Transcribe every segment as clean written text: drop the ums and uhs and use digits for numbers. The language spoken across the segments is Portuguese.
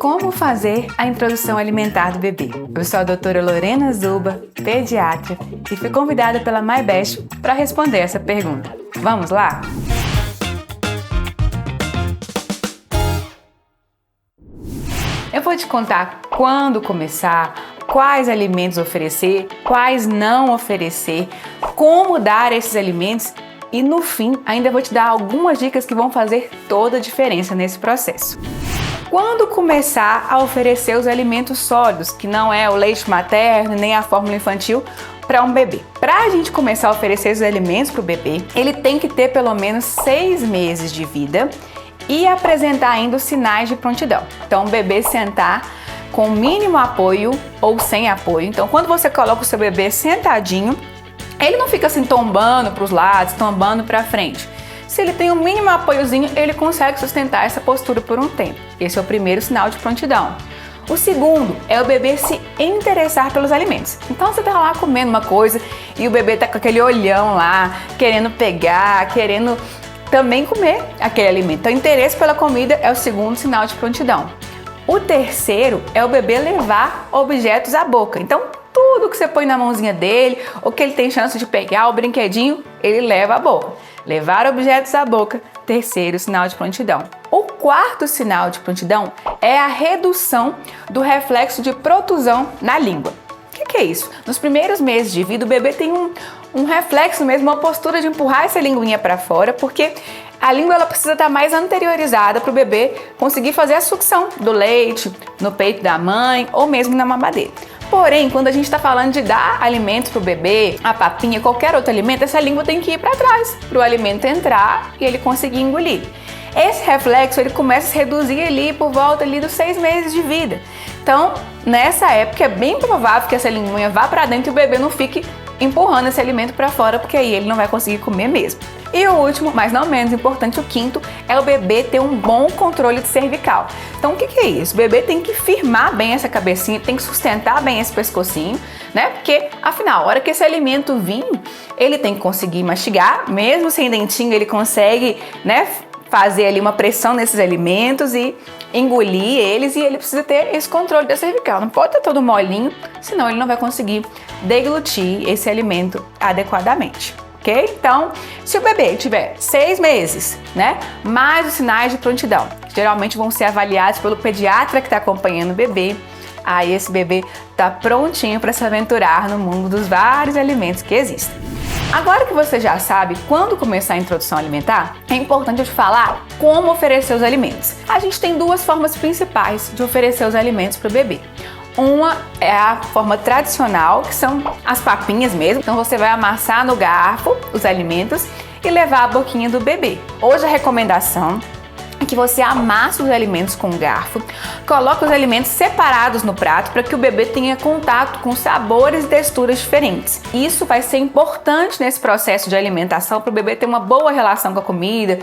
Como fazer a introdução alimentar do bebê? Eu sou a doutora Lorena Zuba, pediatra, e fui convidada pela MyBest para responder essa pergunta. Vamos lá? Eu vou te contar quando começar, quais alimentos oferecer, quais não oferecer, como dar esses alimentos e, no fim, ainda vou te dar algumas dicas que vão fazer toda a diferença nesse processo. Quando começar a oferecer os alimentos sólidos, que não é o leite materno nem a fórmula infantil, para um bebê? Para a gente começar a oferecer os alimentos para o bebê, ele tem que ter pelo menos 6 meses de vida e apresentar ainda os sinais de prontidão. Então, o bebê sentar com mínimo apoio ou sem apoio. Então, quando você coloca o seu bebê sentadinho, ele não fica assim tombando para os lados, tombando para frente. Se ele tem um mínimo apoiozinho, ele consegue sustentar essa postura por um tempo. Esse é o primeiro sinal de prontidão. O segundo é o bebê se interessar pelos alimentos. Então você tá lá comendo uma coisa e o bebê tá com aquele olhão lá, querendo pegar, querendo também comer aquele alimento. Então, interesse pela comida é o segundo sinal de prontidão. O terceiro é o bebê levar objetos à boca. Então, tudo que você põe na mãozinha dele, ou que ele tem chance de pegar o brinquedinho, ele leva à boca. Levar objetos à boca, terceiro sinal de prontidão. O quarto sinal de prontidão é a redução do reflexo de protusão na língua. O que é isso? Nos primeiros meses de vida, o bebê tem um reflexo mesmo, uma postura de empurrar essa linguinha para fora, porque a língua ela precisa estar mais anteriorizada para o bebê conseguir fazer a sucção do leite no peito da mãe ou mesmo na mamadeira. Porém, quando a gente está falando de dar alimentos para o bebê, a papinha, qualquer outro alimento, essa língua tem que ir para trás para o alimento entrar e ele conseguir engolir. Esse reflexo ele começa a se reduzir ali por volta ali dos 6 meses de vida. Então, nessa época é bem provável que essa linguinha vá para dentro e o bebê não fique empurrando esse alimento para fora, porque aí ele não vai conseguir comer mesmo. E o último, mas não menos importante, o quinto, é o bebê ter um bom controle de cervical. Então, o que é isso? O bebê tem que firmar bem essa cabecinha, tem que sustentar bem esse pescocinho, né? Porque, afinal, a hora que esse alimento vir, ele tem que conseguir mastigar, mesmo sem dentinho, ele consegue, né, fazer ali uma pressão nesses alimentos e engolir eles, e ele precisa ter esse controle da cervical. Não pode estar todo molinho, senão ele não vai conseguir deglutir esse alimento adequadamente. Ok? Então, se o bebê tiver 6 meses, né, mais os sinais de prontidão, que geralmente vão ser avaliados pelo pediatra que está acompanhando o bebê, aí esse bebê está prontinho para se aventurar no mundo dos vários alimentos que existem. Agora que você já sabe quando começar a introdução alimentar, é importante eu te falar como oferecer os alimentos. A gente tem 2 formas principais de oferecer os alimentos para o bebê. Uma é a forma tradicional, que são as papinhas mesmo. Então você vai amassar no garfo os alimentos e levar à boquinha do bebê. Hoje a recomendação é que você amasse os alimentos com o garfo, coloque os alimentos separados no prato para que o bebê tenha contato com sabores e texturas diferentes. Isso vai ser importante nesse processo de alimentação para o bebê ter uma boa relação com a comida,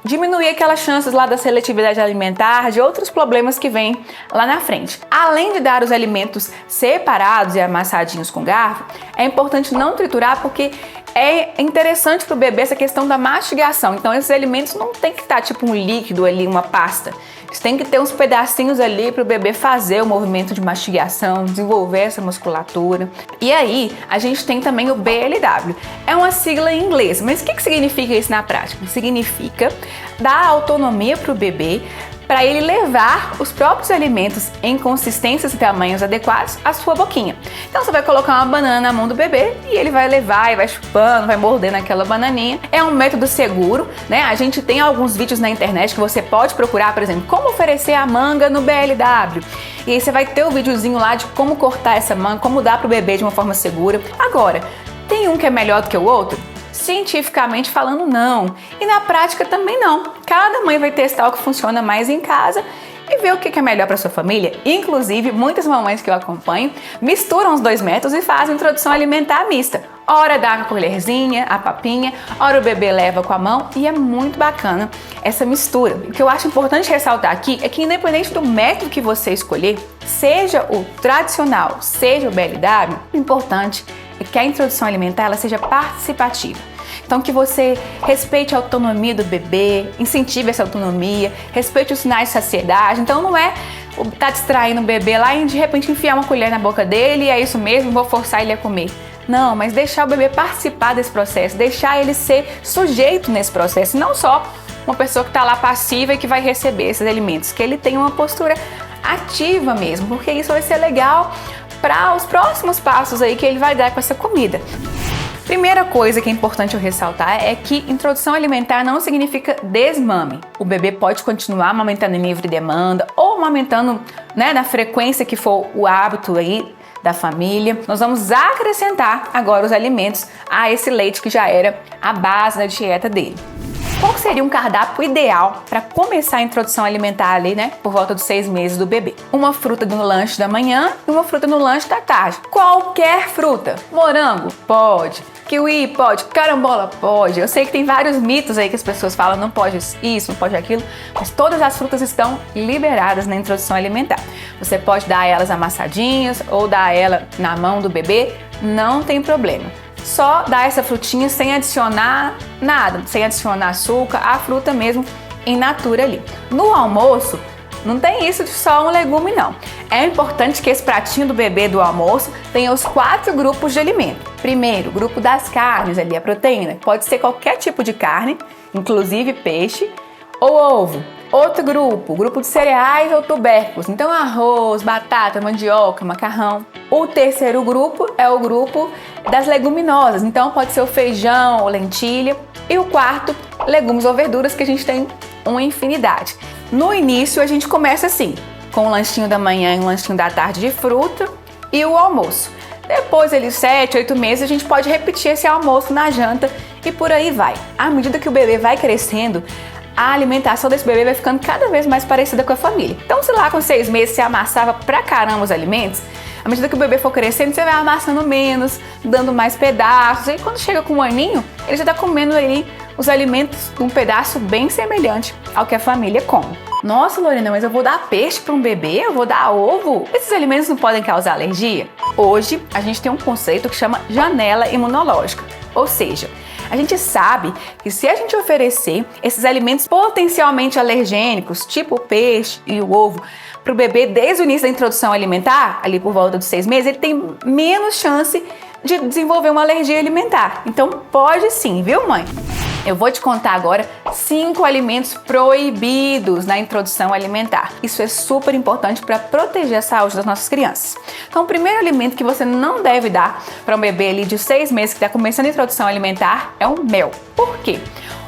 diminuir aquelas chances lá da seletividade alimentar, de outros problemas que vêm lá na frente. Além de dar os alimentos separados e amassadinhos com garfo, é importante não triturar, porque é interessante para o bebê essa questão da mastigação. Então esses alimentos não tem que estar tipo um líquido ali, uma pasta. Eles têm que ter uns pedacinhos ali para o bebê fazer o movimento de mastigação, desenvolver essa musculatura. E aí a gente tem também o BLW. É uma sigla em inglês, mas o que significa isso na prática? Significa dar autonomia para o bebê, para ele levar os próprios alimentos em consistências e tamanhos adequados à sua boquinha. Então você vai colocar uma banana na mão do bebê e ele vai levar e vai chupando, vai mordendo aquela bananinha. É um método seguro, né? A gente tem alguns vídeos na internet que você pode procurar, por exemplo, como oferecer a manga no BLW. E aí você vai ter o videozinho lá de como cortar essa manga, como dar para o bebê de uma forma segura. Agora, tem um que é melhor do que o outro? Cientificamente falando, não. E na prática também não. Cada mãe vai testar o que funciona mais em casa e ver o que é melhor para sua família. Inclusive, muitas mamães que eu acompanho misturam os 2 métodos e fazem introdução alimentar mista. Ora dá com a colherzinha, a papinha, ora o bebê leva com a mão, e é muito bacana essa mistura. O que eu acho importante ressaltar aqui é que, independente do método que você escolher, seja o tradicional, seja o BLW, o importante é que a introdução alimentar ela seja participativa. Então, que você respeite a autonomia do bebê, incentive essa autonomia, respeite os sinais de saciedade. Então, não é tá distraindo o bebê lá e de repente enfiar uma colher na boca dele e é isso mesmo, vou forçar ele a comer. Não, mas deixar o bebê participar desse processo, deixar ele ser sujeito nesse processo, não só uma pessoa que está lá passiva e que vai receber esses alimentos, que ele tenha uma postura ativa mesmo, porque isso vai ser legal para os próximos passos aí que ele vai dar com essa comida. Primeira coisa que é importante eu ressaltar é que introdução alimentar não significa desmame. O bebê pode continuar amamentando em livre demanda ou amamentando, né, na frequência que for o hábito aí da família. Nós vamos acrescentar agora os alimentos a esse leite que já era a base da dieta dele. Qual seria um cardápio ideal para começar a introdução alimentar ali, né, por volta dos 6 meses do bebê? Uma fruta no lanche da manhã e uma fruta no lanche da tarde. Qualquer fruta. Morango? Pode. Kiwi? Pode. Carambola? Pode. Eu sei que tem vários mitos aí que as pessoas falam, não pode isso, não pode aquilo, mas todas as frutas estão liberadas na introdução alimentar. Você pode dar elas amassadinhas ou dar ela na mão do bebê, não tem problema. Só dar essa frutinha sem adicionar nada, sem adicionar açúcar, a fruta mesmo in natura ali. No almoço, não tem isso de só um legume não. É importante que esse pratinho do bebê do almoço tenha os 4 grupos de alimento. Primeiro, grupo das carnes ali, a proteína. Pode ser qualquer tipo de carne, inclusive peixe ou ovo. Outro grupo de cereais ou tubérculos, então arroz, batata, mandioca, macarrão. O terceiro grupo é o grupo das leguminosas, então pode ser o feijão ou lentilha. E o quarto, legumes ou verduras, que a gente tem uma infinidade. No início a gente começa assim, com o lanchinho da manhã e o lanchinho da tarde de fruta e o almoço. Depois, 7, 8 meses, a gente pode repetir esse almoço na janta e por aí vai. À medida que o bebê vai crescendo, a alimentação desse bebê vai ficando cada vez mais parecida com a família. Então, se lá com 6 meses você amassava pra caramba os alimentos, à medida que o bebê for crescendo, você vai amassando menos, dando mais pedaços. E quando chega com 1 aninho, ele já tá comendo aí os alimentos de um pedaço bem semelhante ao que a família come. Nossa, Lorena, mas eu vou dar peixe para um bebê? Eu vou dar ovo? Esses alimentos não podem causar alergia? Hoje, a gente tem um conceito que chama janela imunológica. Ou seja, a gente sabe que se a gente oferecer esses alimentos potencialmente alergênicos, tipo o peixe e o ovo, para o bebê desde o início da introdução alimentar, ali por volta dos 6 meses, ele tem menos chance de desenvolver uma alergia alimentar. Então pode sim, viu, mãe? Eu vou te contar agora 5 alimentos proibidos na introdução alimentar. Isso é super importante para proteger a saúde das nossas crianças. Então, o primeiro alimento que você não deve dar para um bebê ali de 6 meses que está começando a introdução alimentar é o mel. Por quê?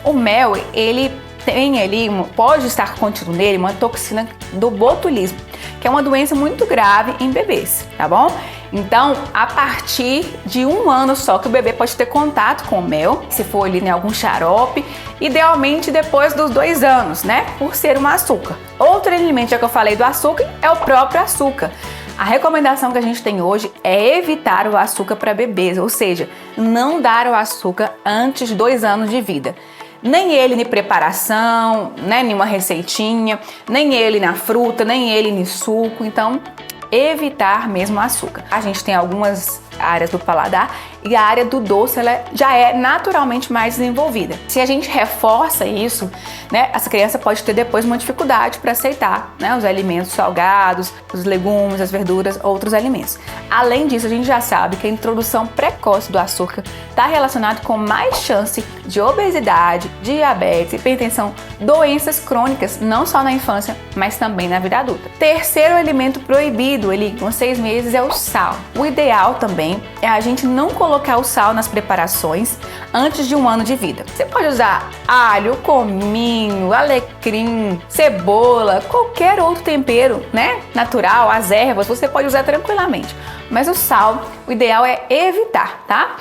O mel, ele tem ali, pode estar contido nele uma toxina do botulismo, que é uma doença muito grave em bebês, tá bom? Então, a partir de 1 ano só que o bebê pode ter contato com o mel, se for ali em algum xarope, idealmente depois dos 2 anos, né? Por ser um açúcar. Outro alimento, já que eu falei do açúcar, é o próprio açúcar. A recomendação que a gente tem hoje é evitar o açúcar para bebês, ou seja, não dar o açúcar antes de 2 anos de vida. Nem ele em preparação, né, em uma receitinha, nem ele na fruta, nem ele em suco. Então, evitar mesmo o açúcar. A gente tem algumas áreas do paladar e a área do doce ela já é naturalmente mais desenvolvida. Se a gente reforça isso, né, essa criança pode ter depois uma dificuldade para aceitar, né, os alimentos salgados, os legumes, as verduras, outros alimentos. Além disso, a gente já sabe que a introdução precoce do açúcar está relacionado com mais chance de obesidade, diabetes, hipertensão, doenças crônicas, não só na infância, mas também na vida adulta. Terceiro alimento proibido, ele com 6 meses, é o sal. O ideal também é a gente não colocar o sal nas preparações antes de 1 ano de vida. Você pode usar alho, cominho, alecrim, cebola, qualquer outro tempero, né, natural, as ervas, você pode usar tranquilamente. Mas o sal, o ideal é evitar, tá?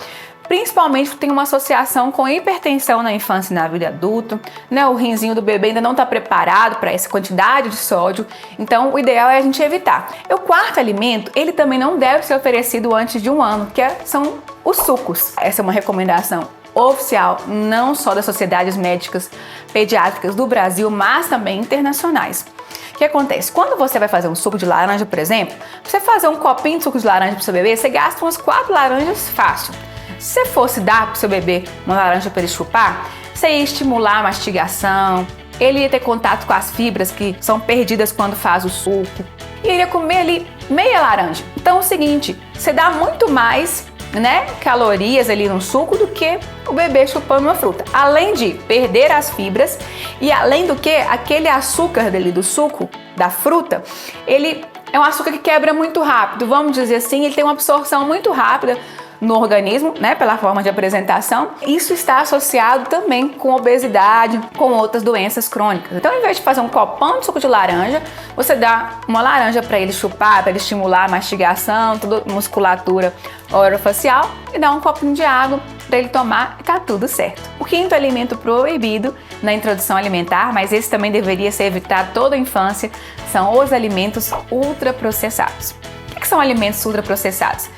Principalmente tem uma associação com hipertensão na infância e na vida adulta, né? O rinzinho do bebê ainda não está preparado para essa quantidade de sódio, então o ideal é a gente evitar. E o quarto alimento, ele também não deve ser oferecido antes de 1 ano, que são os sucos. Essa é uma recomendação oficial, não só das sociedades médicas pediátricas do Brasil, mas também internacionais. O que acontece? Quando você vai fazer um suco de laranja, por exemplo, você fazer um copinho de suco de laranja para o seu bebê, você gasta umas 4 laranjas fácil. Se você fosse dar para o seu bebê uma laranja para ele chupar, você ia estimular a mastigação, ele ia ter contato com as fibras que são perdidas quando faz o suco, e ele ia comer ali meia laranja. Então é o seguinte, você dá muito mais, né, calorias ali no suco do que o bebê chupando uma fruta. Além de perder as fibras e além do que aquele açúcar dele do suco, da fruta, ele é um açúcar que quebra muito rápido, vamos dizer assim, ele tem uma absorção muito rápida no organismo, né, pela forma de apresentação. Isso está associado também com obesidade, com outras doenças crônicas. Então, em vez de fazer um copão de suco de laranja, você dá uma laranja para ele chupar, para ele estimular a mastigação, toda a musculatura orofacial, e dá um copinho de água para ele tomar e tá tudo certo. O quinto alimento proibido na introdução alimentar, mas esse também deveria ser evitado toda a infância, são os alimentos ultraprocessados. O que são alimentos ultraprocessados?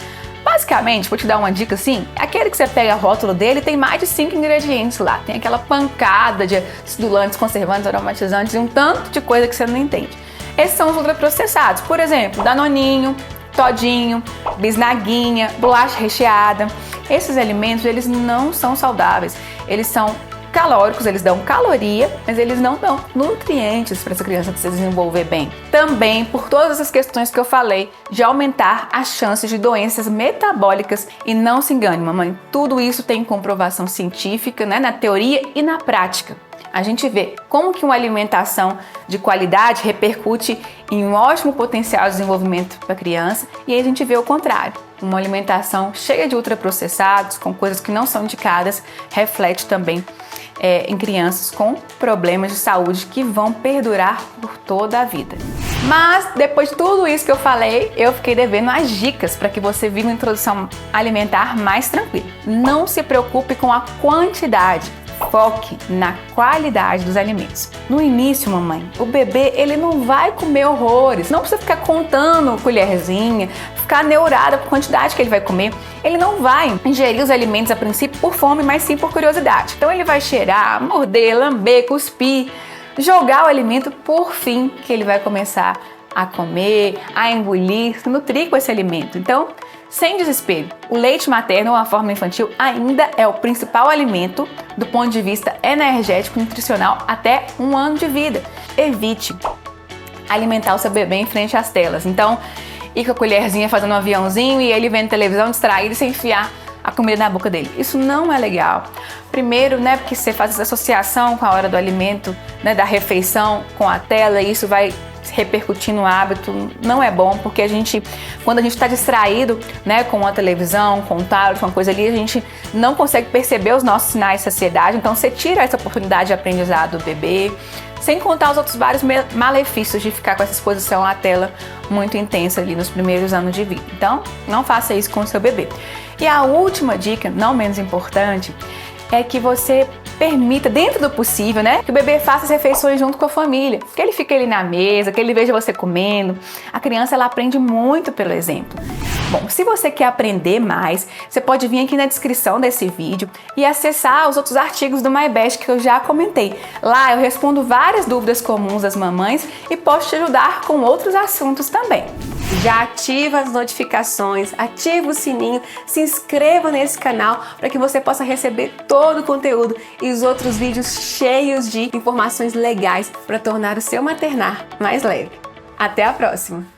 Basicamente, vou te dar uma dica assim, aquele que você pega o rótulo dele tem mais de 5 ingredientes lá, tem aquela pancada de estimulantes, conservantes, aromatizantes e um tanto de coisa que você não entende. Esses são os ultraprocessados, por exemplo, danoninho, todinho, bisnaguinha, bolacha recheada. Esses alimentos, eles não são saudáveis, eles são calóricos, eles dão caloria, mas eles não dão nutrientes para essa criança se desenvolver bem. Também por todas essas questões que eu falei de aumentar as chances de doenças metabólicas. E não se engane, mamãe, tudo isso tem comprovação científica, né, na teoria e na prática. A gente vê como que uma alimentação de qualidade repercute em um ótimo potencial de desenvolvimento para a criança, e aí a gente vê o contrário. Uma alimentação cheia de ultraprocessados, com coisas que não são indicadas, reflete também em crianças com problemas de saúde que vão perdurar por toda a vida. Mas depois de tudo isso que eu falei, eu fiquei devendo as dicas para que você viva uma introdução alimentar mais tranquila. Não se preocupe com a quantidade. Foque na qualidade dos alimentos. No início, mamãe, o bebê ele não vai comer horrores. Não precisa ficar contando colherzinha, ficar neurada por quantidade que ele vai comer. Ele não vai ingerir os alimentos a princípio por fome, mas sim por curiosidade. Então ele vai cheirar, morder, lamber, cuspir, jogar o alimento, por fim que ele vai começar a comer, a engolir, se nutrir com esse alimento. Então, sem desespero, o leite materno ou a forma infantil ainda é o principal alimento do ponto de vista energético e nutricional até 1 ano de vida. Evite alimentar o seu bebê em frente às telas. Então, ir com a colherzinha fazendo um aviãozinho e ele vendo televisão distraído sem enfiar a comida na boca dele. Isso não é legal. Primeiro, né, porque você faz essa associação com a hora do alimento, né, da refeição com a tela, e isso vai repercutir no hábito, não é bom, porque quando a gente está distraído, né, com a televisão, com o tablet, com uma coisa ali, a gente não consegue perceber os nossos sinais de saciedade, então você tira essa oportunidade de aprendizado do bebê, sem contar os outros vários malefícios de ficar com essa exposição à tela muito intensa ali nos primeiros anos de vida. Então, não faça isso com o seu bebê. E a última dica, não menos importante, é que você permita, dentro do possível, né, que o bebê faça as refeições junto com a família, que ele fique ali na mesa, que ele veja você comendo. A criança, ela aprende muito pelo exemplo. Bom, se você quer aprender mais, você pode vir aqui na descrição desse vídeo e acessar os outros artigos do MyBest que eu já comentei. Lá eu respondo várias dúvidas comuns das mamães e posso te ajudar com outros assuntos também. Já ativa as notificações, ativa o sininho, se inscreva nesse canal para que você possa receber todo o conteúdo e os outros vídeos cheios de informações legais para tornar o seu maternar mais leve. Até a próxima!